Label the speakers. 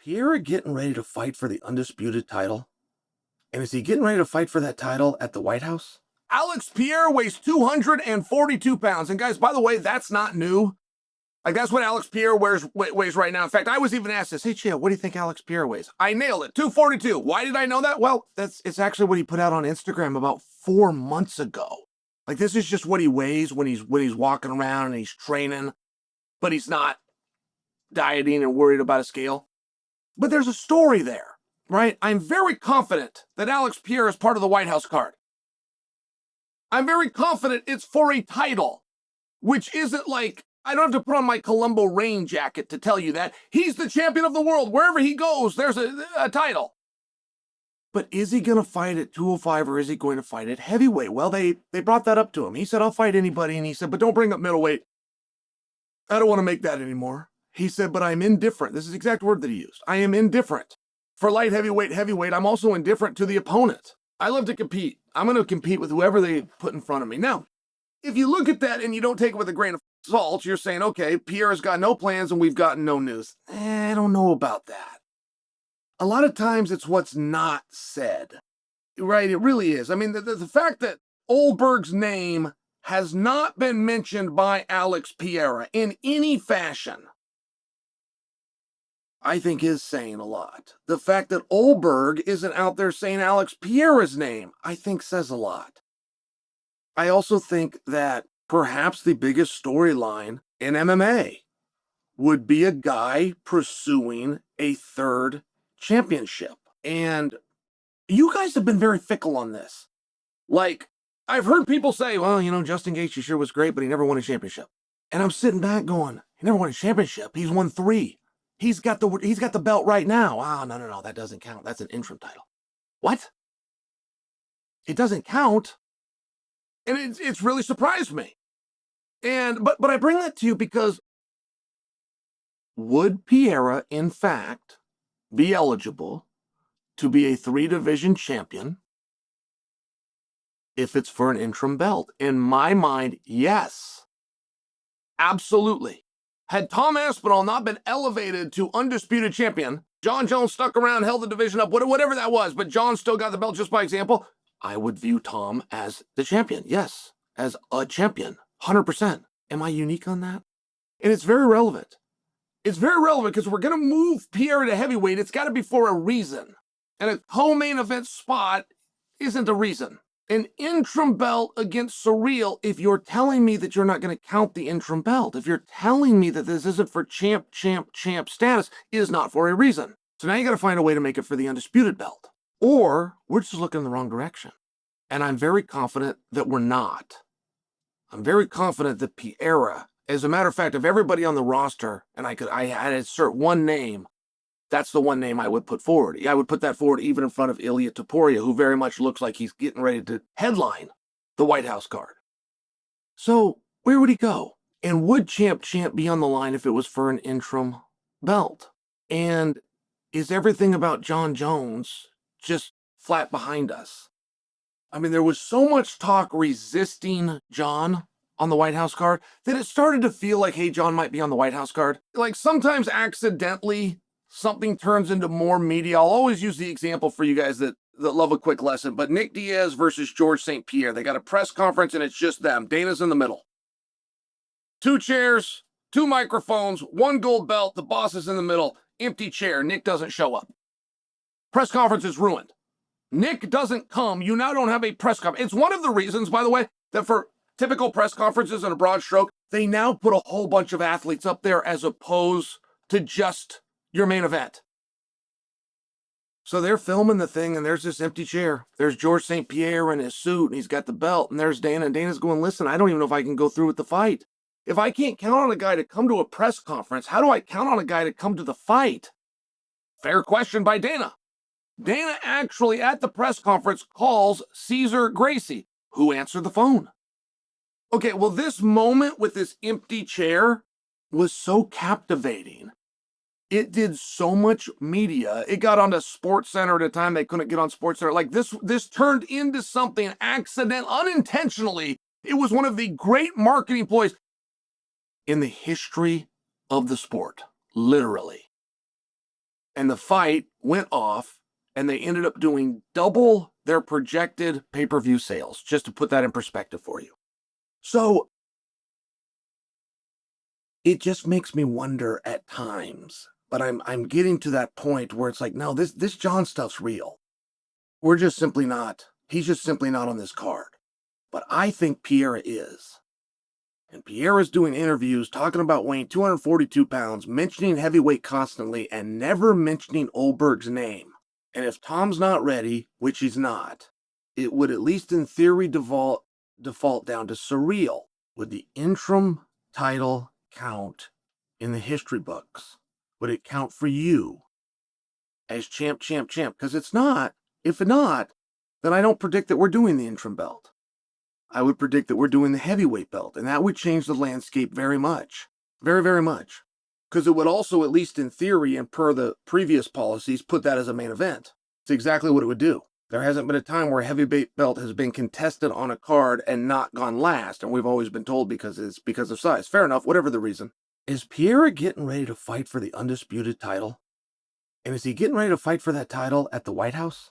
Speaker 1: Pereira getting ready to fight for the undisputed title? And is he getting ready to fight for that title at the White House? Alex Pereira weighs 242 pounds. And guys, by the way, that's not new. Like, that's what Alex Pereira weighs right now. In fact, I was even asked this, hey, Chael, what do you think Alex Pereira weighs? I nailed it, 242. Why did I know that? Well, it's actually what he put out on Instagram about 4 months ago. Like, this is just what he weighs when he's walking around and he's training, but he's not dieting and worried about a scale. But there's a story there, right? I'm very confident that Alex Pereira is part of the White House card. I'm very confident it's for a title, which isn't like, I don't have to put on my Columbo rain jacket to tell you that. He's the champion of the world. Wherever he goes, there's a title. But is he going to fight at 205 or is he going to fight at heavyweight? Well, they brought that up to him. He said, I'll fight anybody. And he said, but don't bring up middleweight. I don't want to make that anymore. He said, but I'm indifferent. This is the exact word that he used. I am indifferent. For light heavyweight, I'm also indifferent to the opponent. I love to compete. I'm going to compete with whoever they put in front of me. Now, if you look at that and you don't take it with a grain of salt, you're saying, okay, Pereira's got no plans and we've gotten no news. I don't know about that. A lot of times it's what's not said, right? It really is. I mean, the fact that Olberg's name has not been mentioned by Alex Pereira in any fashion, I think is saying a lot. The fact that Olberg isn't out there saying Alex Pereira's name, I think says a lot. I also think that perhaps the biggest storyline in MMA would be a guy pursuing a third championship. And you guys have been very fickle on this. Like, I've heard people say, well, Justin Gaethje sure was great, but he never won a championship. And I'm sitting back going, he never won a championship. He's won 3. He's got the belt right now. No, that doesn't count. That's an interim title. What? It doesn't count. And it's really surprised me. But I bring that to you because would Pereira, in fact, be eligible to be a 3-division champion if it's for an interim belt? In my mind, yes. Absolutely. Had Tom Aspinall not been elevated to undisputed champion, Jon Jones stuck around, held the division up, whatever that was, but Jon still got the belt just by example, I would view Tom as the champion. Yes, as a champion, 100%. Am I unique on that? And it's very relevant. It's very relevant because we're going to move Pereira to heavyweight. It's got to be for a reason. And a co-main event spot isn't a reason. An interim belt against Surreal, if you're telling me that you're not going to count the interim belt, if you're telling me that this isn't for champ status, is not for a reason. So now you got to find a way to make it for the undisputed belt. Or we're just looking in the wrong direction. And I'm very confident that we're not. I'm very confident that Pereira, as a matter of fact, of everybody on the roster, and I had to insert one name, that's the one name I would put forward. I would put that forward even in front of Ilia Topuria, who very much looks like he's getting ready to headline the White House card. So where would he go? And would champ be on the line if it was for an interim belt? And is everything about Jon Jones just flat behind us? I mean, there was so much talk resisting Jon on the White House card that it started to feel like, hey, Jon might be on the White House card. Like sometimes accidentally something turns into more media. I'll always use the example for you guys that love a quick lesson, but Nick Diaz versus George St. Pierre. They got a press conference and it's just them. Dana's in the middle. 2 chairs, 2 microphones, 1 gold belt. The boss is in the middle. Empty chair. Nick doesn't show up. Press conference is ruined. Nick doesn't come. You now don't have a press conference. It's one of the reasons, by the way, that for typical press conferences in a broad stroke, they now put a whole bunch of athletes up there as opposed to just your main event. So they're filming the thing and there's this empty chair. There's George St. Pierre in his suit and he's got the belt and there's Dana. And Dana's going, listen, I don't even know if I can go through with the fight. If I can't count on a guy to come to a press conference, how do I count on a guy to come to the fight? Fair question by Dana. Dana actually at the press conference calls Cesar Gracie, who answered the phone. Okay, well, this moment with this empty chair was so captivating. It did so much media. It got onto SportsCenter at a time they couldn't get on SportsCenter. Like this turned into something unintentionally. It was one of the great marketing ploys in the history of the sport, literally. And the fight went off, and they ended up doing double their projected pay-per-view sales, just to put that in perspective for you. So it just makes me wonder at times, but I'm getting to that point where it's like, no, this Jon stuff's real. We're just simply not, he's just simply not on this card. But I think Pereira is. And Pereira's doing interviews talking about weighing 242 pounds, mentioning heavyweight constantly, and never mentioning Olberg's name. And if Tom's not ready, which he's not, it would at least in theory default down to surreal. Would the interim title count in the history books? Would it count for you as champ? Because it's not. If not, then I don't predict that we're doing the interim belt. I would predict that we're doing the heavyweight belt, and that would change the landscape very much. Very, very much. Because it would also, at least in theory and per the previous policies, put that as a main event. It's exactly what it would do. There hasn't been a time where a heavyweight belt has been contested on a card and not gone last, and we've always been told because it's because of size. Fair enough, whatever the reason. Is Pereira getting ready to fight for the Undisputed title? And is he getting ready to fight for that title at the White House?